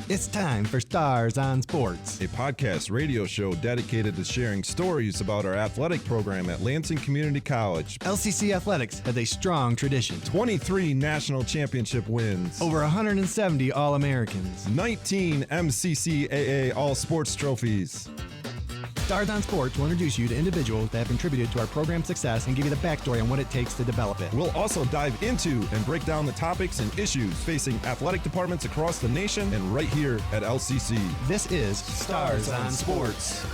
It's time for Stars on Sports, a podcast radio show dedicated to sharing stories about our athletic program at Lansing Community College. LCC Athletics has a strong tradition. 23 national championship wins. Over 170 All-Americans. 19 MCCAA All-Sports trophies. Stars on Sports will introduce you to individuals that have contributed to our program's success and give you the backstory on what it takes to develop it. We'll also dive into and break down the topics and issues facing athletic departments across the nation and right here at LCC. This is Stars on Sports.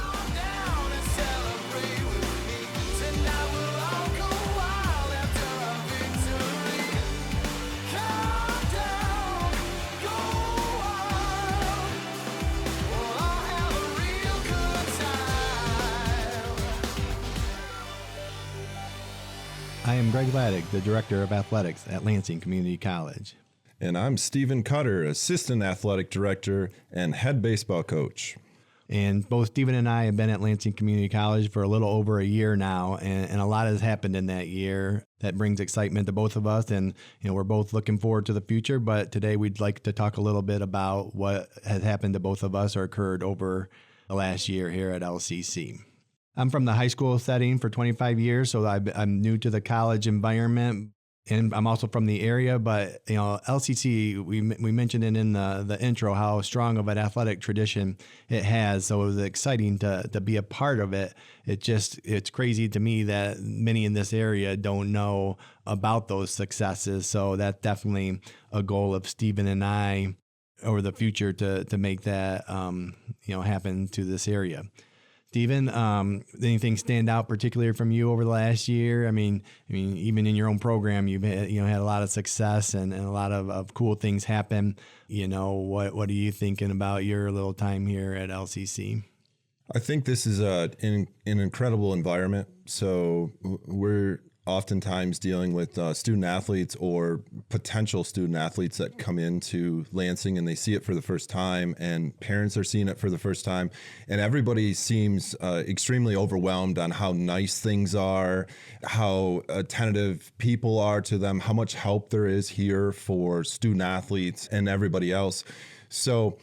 I am Greg Lattig, the Director of Athletics at Lansing Community College. And I'm Stephen Cutter, Assistant Athletic Director and Head Baseball Coach. And both Stephen and I have been at Lansing Community College for a little over a year now, and a lot has happened in that year that brings excitement to both of us, and we're both looking forward to the future. But today we'd like to talk a little bit about what has happened to both of us or occurred over the last year here at LCC. I'm from the high school setting for 25 years, so I'm new to the college environment, and I'm also from the area. But LCC, we mentioned it in the intro how strong of an athletic tradition it has. So it was exciting to be a part of it. It's crazy to me that many in this area don't know about those successes. So that's definitely a goal of Stephen and I over the future to make that happen to this area. Stephen, anything stand out particularly from you over the last year? I mean, even in your own program, you've had a lot of success and a lot of cool things happen. What are you thinking about your little time here at LCC? I think this is an incredible environment. So we're oftentimes dealing with student athletes or potential student athletes that come into Lansing and they see it for the first time, and parents are seeing it for the first time, and everybody seems extremely overwhelmed on how nice things are, how attentive people are to them, how much help there is here for student athletes and everybody else. So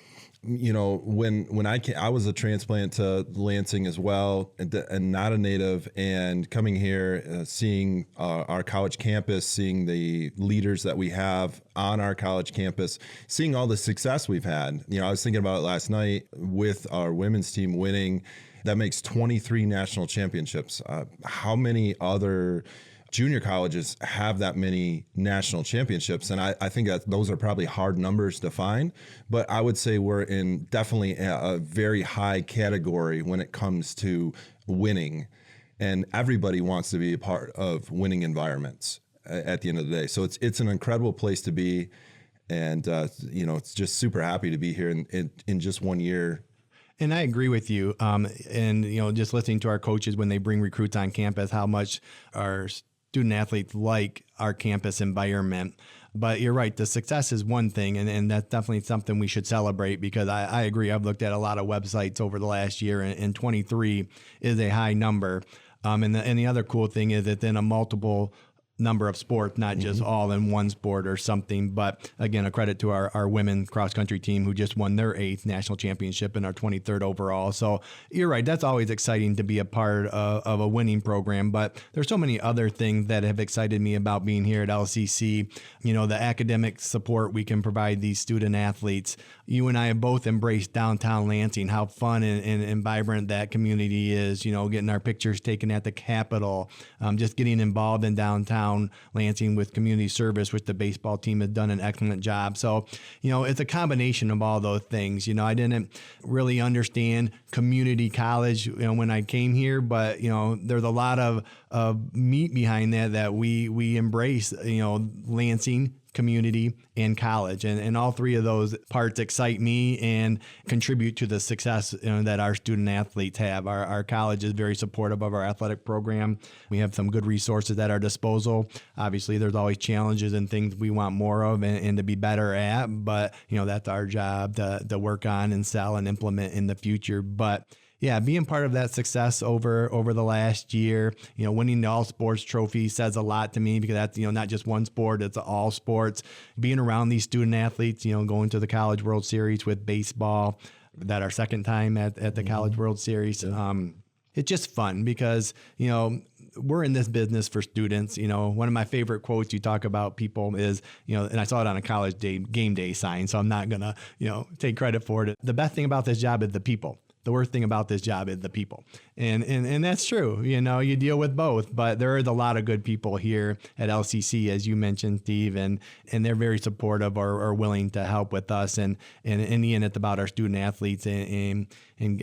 when I was a transplant to Lansing as well, and not a native, and coming here, seeing our college campus, seeing the leaders that we have on our college campus, seeing all the success we've had. I was thinking about it last night with our women's team winning. That makes 23 national championships. How many other junior colleges have that many national championships? And I think that those are probably hard numbers to find, but I would say we're in definitely a very high category when it comes to winning, and everybody wants to be a part of winning environments at the end of the day. So it's an incredible place to be, and it's just super happy to be here in just 1 year. And I agree with you. And just listening to our coaches when they bring recruits on campus, how much our student athletes like our campus environment. But you're right, the success is one thing, and that's definitely something we should celebrate, because I agree. I've looked at a lot of websites over the last year, and 23 is a high number. And the other cool thing is that then a multiple number of sports, not just all in one sport or something. But again, a credit to our women cross country team who just won their 8th national championship and our 23rd overall. So you're right, that's always exciting to be a part of a winning program. But there's so many other things that have excited me about being here at LCC. The academic support we can provide these student athletes. You and I have both embraced downtown Lansing, how fun and vibrant that community is, getting our pictures taken at the Capitol, just getting involved in downtown Lansing with community service, which the baseball team has done an excellent job. So, it's a combination of all those things. I didn't really understand community college, when I came here, but, there's a lot of meat behind that we embrace, Lansing, community, and college. And all three of those parts excite me and contribute to the success that our student athletes have. Our college is very supportive of our athletic program. We have some good resources at our disposal. Obviously, there's always challenges and things we want more of and to be better at, but that's our job to work on and sell and implement in the future. But yeah, being part of that success over the last year, winning the all sports trophy says a lot to me, because that's, not just one sport, it's all sports. Being around these student athletes, going to the College World Series with baseball, that our second time at the College World Series. It's just fun because, we're in this business for students. One of my favorite quotes you talk about people is, and I saw it on a college game day sign, so I'm not going to, take credit for it. The best thing about this job is the people. The worst thing about this job is the people. And that's true. You deal with both, but there is a lot of good people here at LCC, as you mentioned, Steve, and they're very supportive or willing to help with us. And in the end, it's about our student athletes and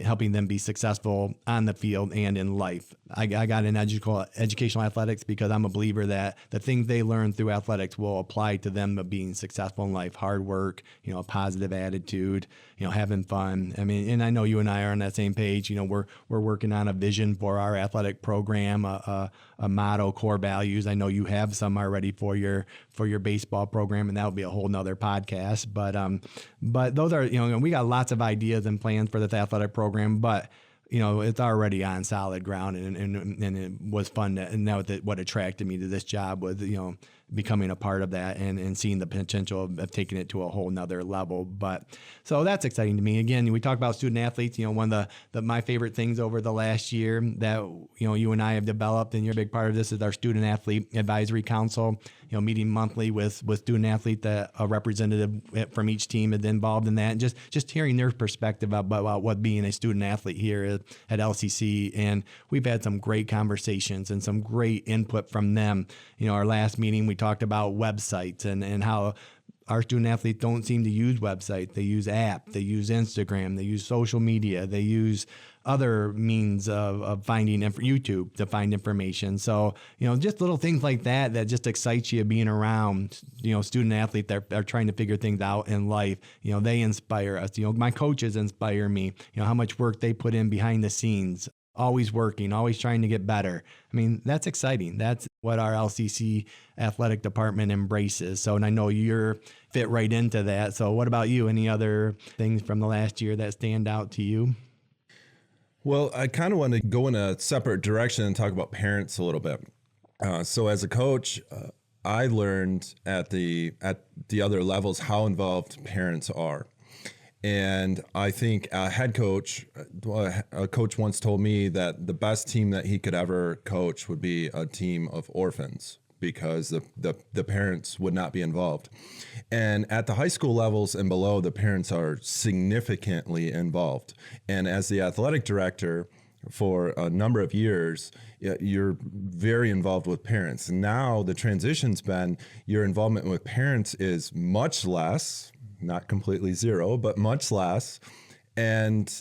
helping them be successful on the field and in life. I got in educational athletics because I'm a believer that the things they learn through athletics will apply to them being successful in life. Hard work, a positive attitude, having fun. I mean, and I know you and I are on that same page. We're working on a vision for our athletic program, a motto, core values. I know you have some already for your baseball program, and that will be a whole nother podcast. But those are, we got lots of ideas and plans for this athletic program, but it's already on solid ground, and it was fun. And now what attracted me to this job was, becoming a part of that and seeing the potential of taking it to a whole nother level. But so that's exciting to me. Again, we talk about student athletes. One of my favorite things over the last year that, you and I have developed, and you're a big part of this, is our Student Athlete Advisory Council, meeting monthly with student athletes, that a representative from each team is involved in that. And just hearing their perspective about what being a student athlete here at LCC. And we've had some great conversations and some great input from them. Our last meeting, we talked about websites and how our student athletes don't seem to use websites. They use apps, they use Instagram, they use social media, they use other means of finding YouTube to find information. So, just little things like that just excites you being around, student athletes that are trying to figure things out in life. They inspire us. My coaches inspire me, how much work they put in behind the scenes, always working, always trying to get better. I mean, that's exciting. That's what our LCC athletic department embraces. So, and I know you're fit right into that. So what about you? Any other things from the last year that stand out to you? Well, I kind of want to go in a separate direction and talk about parents a little bit. So as a coach, I learned at the other levels how involved parents are. And I think a head coach, a coach once told me that the best team that he could ever coach would be a team of orphans, because the parents would not be involved. And at the high school levels and below, the parents are significantly involved. And as the athletic director for a number of years, you're very involved with parents. And now the transition's been, your involvement with parents is much less, not completely zero, but much less. And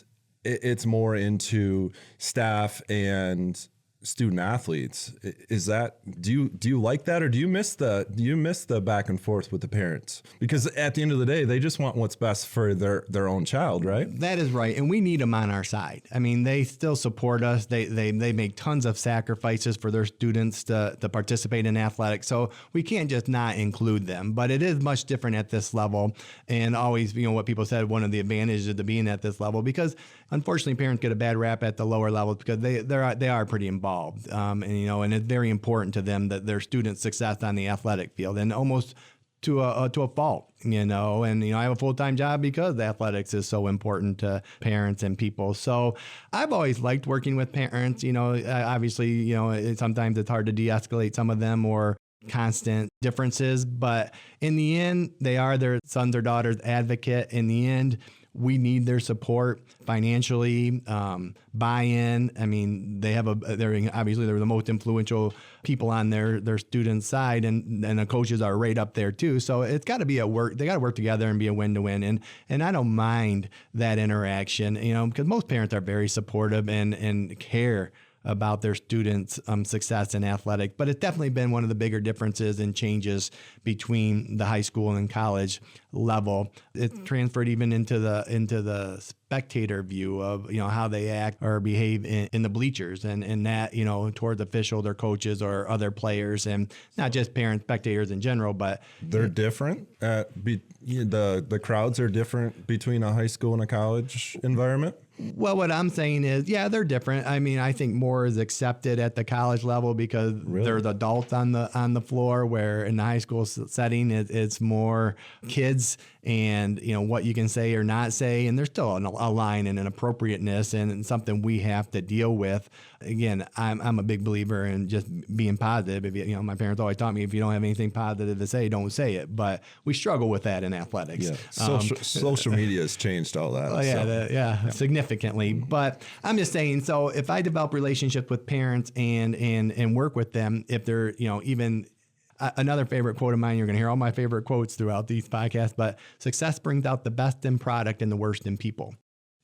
it's more into staff and student athletes. Is that, do you like that, or do you miss the back and forth with the parents? Because at the end of the day, they just want what's best for their own child, right? That is right. And we need them on our side. I mean, they still support us. They make tons of sacrifices for their students to participate in athletics. So we can't just not include them, but it is much different at this level. And always, what people said, one of the advantages of being at this level, because unfortunately parents get a bad rap at the lower levels because they are pretty involved. And it's very important to them that their students' success on the athletic field, and almost to a fault, and I have a full-time job because athletics is so important to parents and people. So I've always liked working with parents. Obviously, sometimes it's hard to de-escalate some of them or constant differences, but in the end, they are their sons or daughters' advocate. In the end, we need their support financially, buy-in. I mean, they're the most influential people on their students' side, and the coaches are right up there too. So it's got to be they got to work together and be a win-to-win. And I don't mind that interaction, because most parents are very supportive and care about their students' success in athletics. But it's definitely been one of the bigger differences and changes between the high school and college level. It's transferred even into the spectator view of how they act or behave in the bleachers and that towards officials or coaches or other players, and not just parents, spectators in general. But they're different. The crowds are different between a high school and a college environment. Well, what I'm saying is, yeah, they're different. I mean, I think more is accepted at the college level because they're the adults on the floor, where in the high school setting, it's more kids and, what you can say or not say. And there's still a line and an appropriateness and something we have to deal with. Again, I'm a big believer in just being positive. If my parents always taught me, if you don't have anything positive to say, don't say it. But we struggle with that in athletics. Yeah. Social media has changed all that. Oh, yeah, significantly. But I'm just saying, so if I develop relationships with parents and work with them, if they're, even another favorite quote of mine, you're going to hear all my favorite quotes throughout these podcasts, but success brings out the best in product and the worst in people.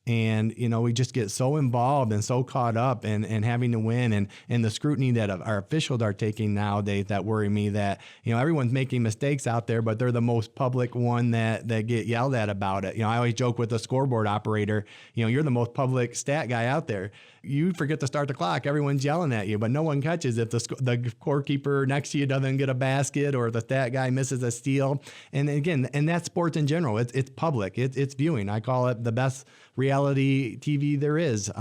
And, we just get so involved and so caught up in having to win and the scrutiny that our officials are taking nowadays that worry me that, everyone's making mistakes out there, but they're the most public one that get yelled at about it. I always joke with the scoreboard operator, you're the most public stat guy out there. You forget to start the clock. Everyone's yelling at you, but no one catches if the scorekeeper next to you doesn't get a basket or the stat guy misses a steal. And again, and that's sports in general. It's public. It's viewing. I call it the best reality TV there is.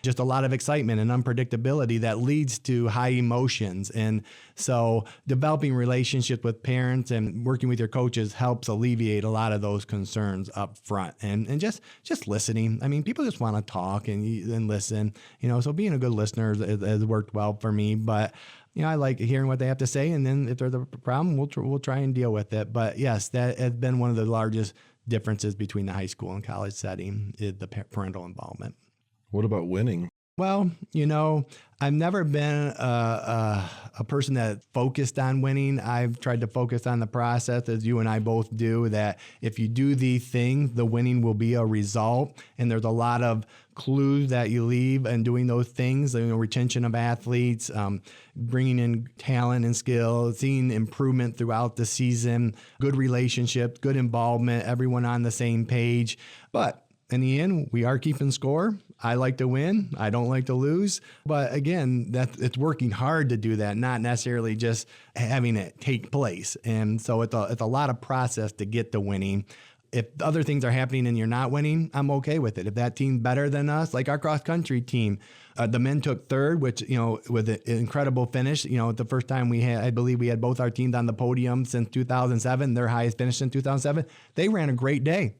Just a lot of excitement and unpredictability that leads to high emotions. And so developing relationships with parents and working with your coaches helps alleviate a lot of those concerns up front and just listening. I mean, people just want to talk and listen, so being a good listener has worked well for me, but I like hearing what they have to say. And then if there's a problem, we'll try and deal with it. But yes, that has been one of the largest differences between the high school and college setting is the parental involvement. What about winning? Well, I've never been a person that focused on winning. I've tried to focus on the process, as you and I both do, that if you do these things, the winning will be a result. And there's a lot of clues that you leave in doing those things, retention of athletes, bringing in talent and skill, seeing improvement throughout the season, good relationships, good involvement, everyone on the same page. But in the end, we are keeping score. I like to win. I don't like to lose. But again, it's working hard to do that, not necessarily just having it take place. And so it's a lot of process to get to winning. If other things are happening and you're not winning, I'm okay with it. If that team's better than us, like our cross country team, the men took third, which, with an incredible finish. The first time I believe we had both our teams on the podium since 2007, their highest finish in 2007. They ran a great day.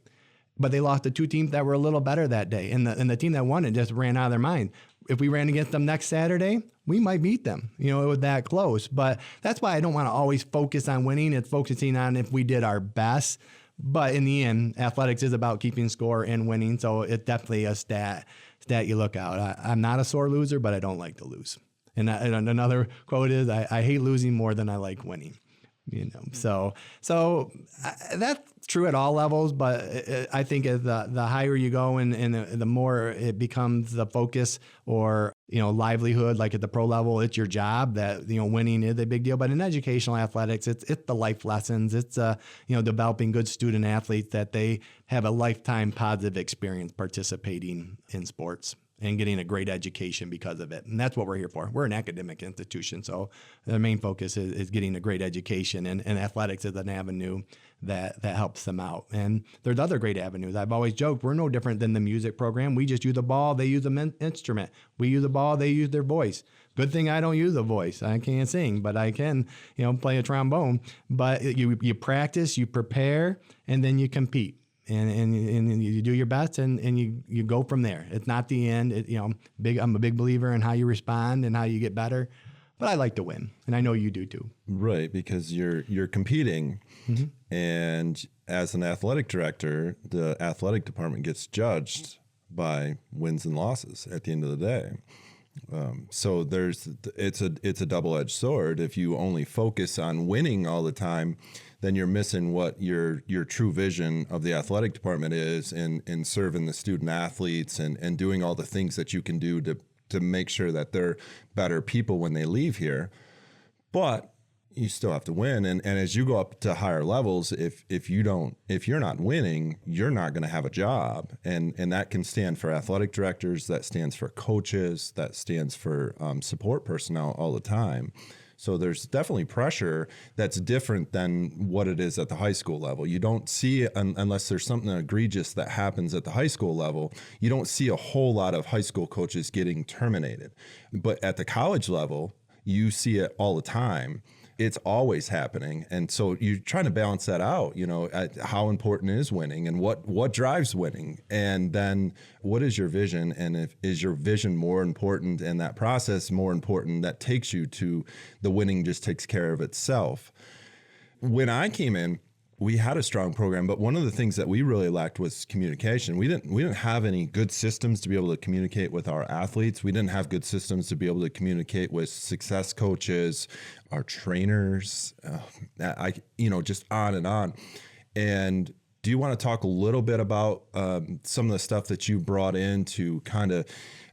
But they lost to two teams that were a little better that day. And the team that won it just ran out of their mind. If we ran against them next Saturday, we might beat them. It was that close. But that's why I don't want to always focus on winning. It's focusing on if we did our best. But in the end, athletics is about keeping score and winning. So it's definitely a stat you look out. I'm not a sore loser, but I don't like to lose. And another quote is, I hate losing more than I like winning. So that's true at all levels, but I think as the higher you go and the more it becomes the focus or, livelihood, like at the pro level, it's your job that, winning is a big deal. But in educational athletics, it's the life lessons. It's, developing good student athletes that they have a lifetime positive experience participating in sports and getting a great education because of it. And that's what we're here for. We're an academic institution, so the main focus is getting a great education, and athletics is an avenue that helps them out. And there's other great avenues. I've always joked, we're no different than the music program. We just use the ball, they use the instrument. We use the ball, they use their voice. Good thing I don't use a voice. I can't sing, but I can, play a trombone. But you practice, you prepare, and then you compete. And you do your best and you go from there. It's not the end. I'm a big believer in how you respond and how you get better. But I like to win, and I know you do too. Right, because you're competing, and as an athletic director, the athletic department gets judged by wins and losses at the end of the day. So it's a double-edged sword. If you only focus on winning all the time, then you're missing what your true vision of the athletic department is in serving the student athletes and doing all the things that you can do to make sure that they're better people when they leave here. But you still have to win. And as you go up to higher levels, if you're not winning, you're not going to have a job. And that can stand for athletic directors, that stands for coaches, that stands for support personnel all the time. So there's definitely pressure that's different than what it is at the high school level. You don't see it unless there's something egregious that happens at the high school level. You don't see a whole lot of high school coaches getting terminated. But at the college level, you see it all the time. It's always happening. And so you're trying to balance that out, how important is winning and what drives winning? And then what is your vision? And is your vision more important and that process more important that takes you to the winning just takes care of itself? When I came in, we had a strong program, but one of the things that we really lacked was communication. We didn't have any good systems to be able to communicate with our athletes. We didn't have good systems to be able to communicate with success coaches, our trainers, just on and on. And do you want to talk a little bit about some of the stuff that you brought in to kind of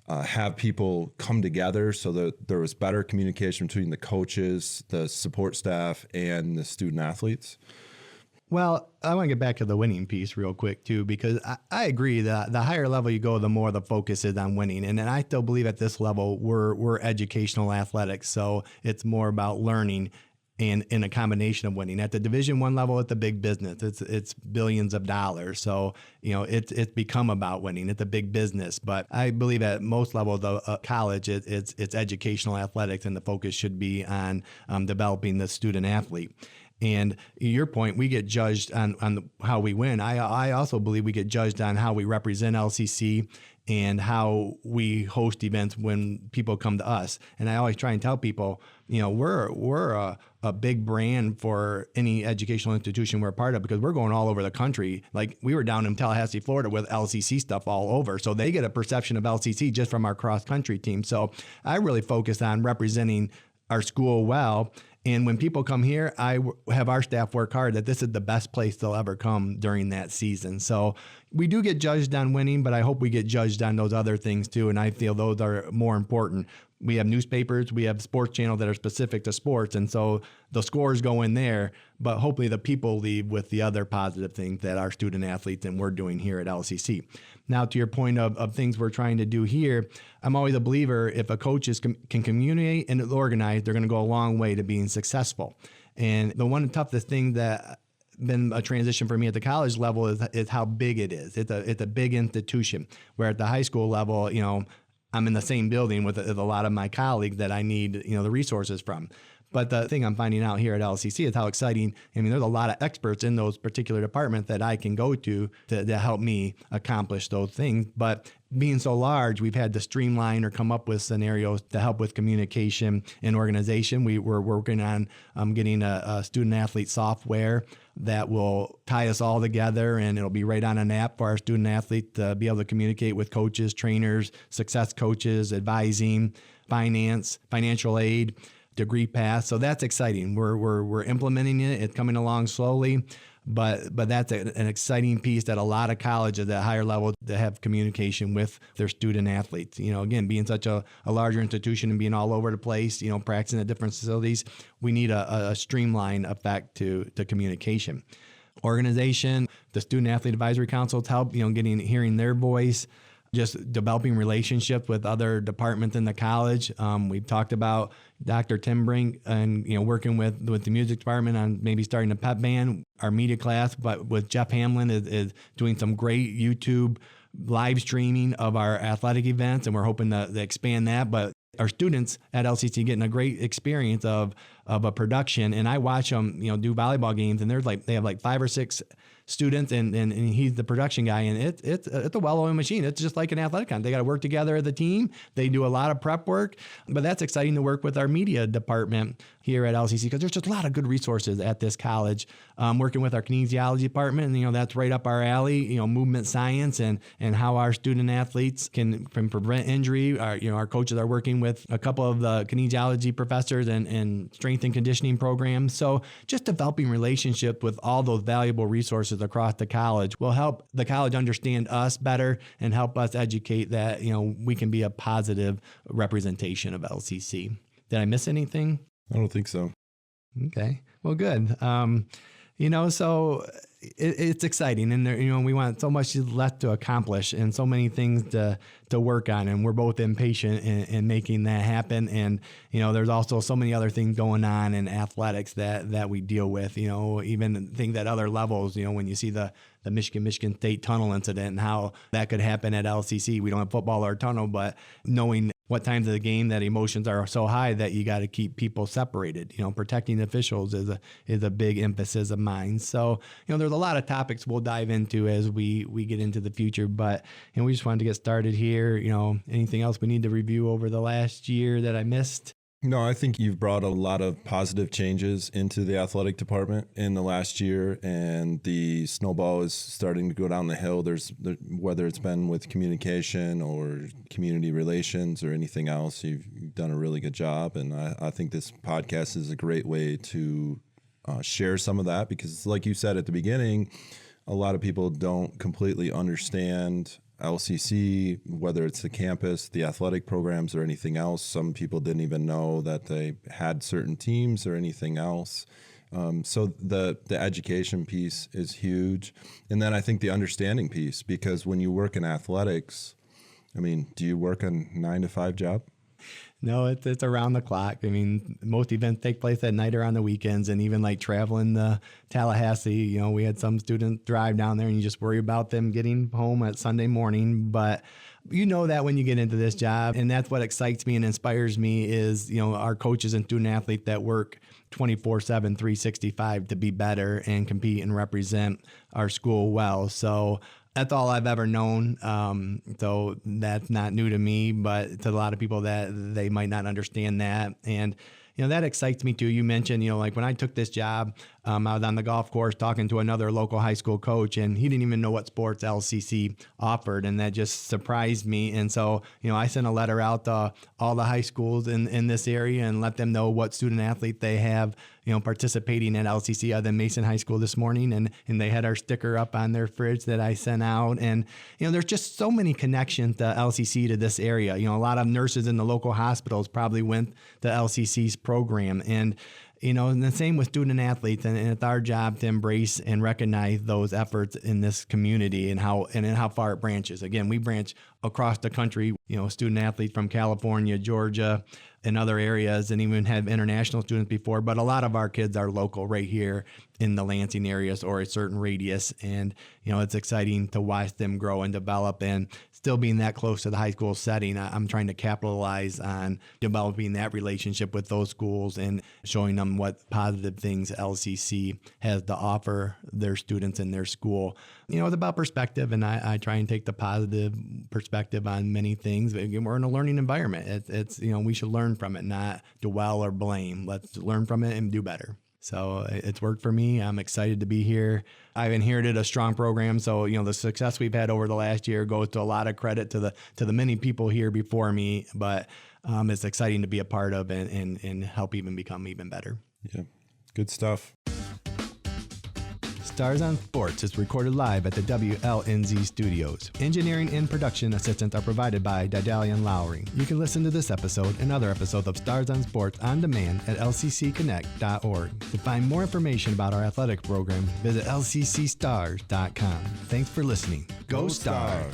have people come together so that there was better communication between the coaches, the support staff, and the student athletes? Well, I want to get back to the winning piece real quick, too, because I agree that the higher level you go, the more the focus is on winning. And I still believe at this level, we're educational athletics. So it's more about learning and in a combination of winning. At the Division I level, it's a big business. It's billions of dollars. So, it's become about winning. It's a big business. But I believe at most levels of college, it's educational athletics, and the focus should be on developing the student athlete. And your point, we get judged on how we win. I also believe we get judged on how we represent LCC and how we host events when people come to us. And I always try and tell people, we're a big brand for any educational institution we're a part of, because we're going all over the country. Like, we were down in Tallahassee, Florida with LCC stuff all over. So they get a perception of LCC just from our cross country team. So I really focus on representing our school well. And when people come here, I have our staff work hard that this is the best place they'll ever come during that season. So we do get judged on winning, but I hope we get judged on those other things too. And I feel those are more important. We have newspapers, we have sports channels that are specific to sports. And so the scores go in there, but hopefully the people leave with the other positive things that our student athletes and we're doing here at LCC. Now, to your point of things we're trying to do here, I'm always a believer if a coach can communicate and is organized, they're going to go a long way to being successful. And the one toughest thing that been a transition for me at the college level is how big it is. It's a big institution, where at the high school level, I'm in the same building with a lot of my colleagues that I need, the resources from. But the thing I'm finding out here at LCC is how exciting. There's a lot of experts in those particular departments that I can go to help me accomplish those things. But being so large, we've had to streamline or come up with scenarios to help with communication and organization. We're working on getting a student athlete software that will tie us all together, and it'll be right on an app for our student athlete to be able to communicate with coaches, trainers, success coaches, advising, finance, financial aid, degree path. So that's exciting. We're implementing it. It's coming along slowly, but that's an exciting piece that a lot of colleges at a higher level to have communication with their student athletes. Again, being such a larger institution and being all over the place, practicing at different facilities, we need a streamlined effect to communication. Organization, the Student Athlete Advisory Council to help, hearing their voice. Just developing relationships with other departments in the college. We've talked about Dr. Tim Brink and working with the music department on maybe starting a pep band. Our media class, but with Jeff Hamlin is doing some great YouTube live streaming of our athletic events, and we're hoping to expand that. But our students at LCC getting a great experience of a production, and I watch them do volleyball games, and they have 5 or 6 students, and he's the production guy, and it's a well-oiled machine. It's just like an athletic con. They got to work together as a team. They do a lot of prep work, but that's exciting to work with our media department here at LCC, because there's just a lot of good resources at this college. Working with our kinesiology department, and that's right up our alley. Movement science and how our student athletes can prevent injury. Our coaches are working with a couple of the kinesiology professors and strength and conditioning programs. So just developing relationships with all those valuable resources across the college will help the college understand us better and help us educate that we can be a positive representation of LCC. Did I miss anything? I don't think so. Okay, well, good. So it's exciting, and there, we want so much left to accomplish and so many things to work on, and we're both impatient in making that happen. And there's also so many other things going on in athletics that we deal with. Even things at other levels. When you see the Michigan State tunnel incident and how that could happen at LCC. We don't have football or tunnel, but knowing what times of the game that emotions are so high that you got to keep people separated. Protecting officials is a big emphasis of mine. So, there's a lot of topics we'll dive into as we get into the future, but we just wanted to get started here. Anything else we need to review over the last year that I missed? No, I think you've brought a lot of positive changes into the athletic department in the last year, and the snowball is starting to go down the hill. Whether it's been with communication or community relations or anything else, you've done a really good job. And I think this podcast is a great way to share some of that, because like you said at the beginning, a lot of people don't completely understand LCC, whether it's the campus, the athletic programs, or anything else. Some people didn't even know that they had certain teams or anything else. So the education piece is huge. And then I think the understanding piece, because when you work in athletics, do you work a 9-to-5 job? No, it's around the clock. Most events take place at night or on the weekends, and even like traveling to Tallahassee, we had some students drive down there and you just worry about them getting home at Sunday morning. But that when you get into this job, and that's what excites me and inspires me is, our coaches and student athletes that work 24/7, 365 to be better and compete and represent our school well. So that's all I've ever known. So that's not new to me, but to a lot of people that they might not understand that. And, that excites me too. You mentioned, like when I took this job, I was on the golf course talking to another local high school coach, and he didn't even know what sports LCC offered. And that just surprised me. And so, I sent a letter out to all the high schools in this area and let them know what student athlete they have, participating at LCC other than Mason High School this morning. And they had our sticker up on their fridge that I sent out. And, there's just so many connections to LCC to this area. A lot of nurses in the local hospitals probably went to LCC's program. And and the same with student athletes, and it's our job to embrace and recognize those efforts in this community and how far it branches. Again, we branch across the country, student athletes from California, Georgia, and other areas, and even have international students before. But a lot of our kids are local right here in the Lansing areas or a certain radius. And, it's exciting to watch them grow and develop, and still being that close to the high school setting. I'm trying to capitalize on developing that relationship with those schools and showing them what positive things LCC has to offer their students in their school. It's about perspective, and I try and take the positive perspective on many things. We're in a learning environment. It's we should learn from it, not dwell or blame. Let's learn from it and do better. So it's worked for me. I'm excited to be here. I've inherited a strong program. So, the success we've had over the last year goes to a lot of credit to the many people here before me, but it's exciting to be a part of and help even become even better. Yeah, good stuff. Stars on Sports is recorded live at the WLNZ studios. Engineering and production assistance are provided by Didalian Lowry. You can listen to this episode and other episodes of Stars on Sports on demand at lccconnect.org. To find more information about our athletic program, visit lccstars.com. Thanks for listening. Go Stars!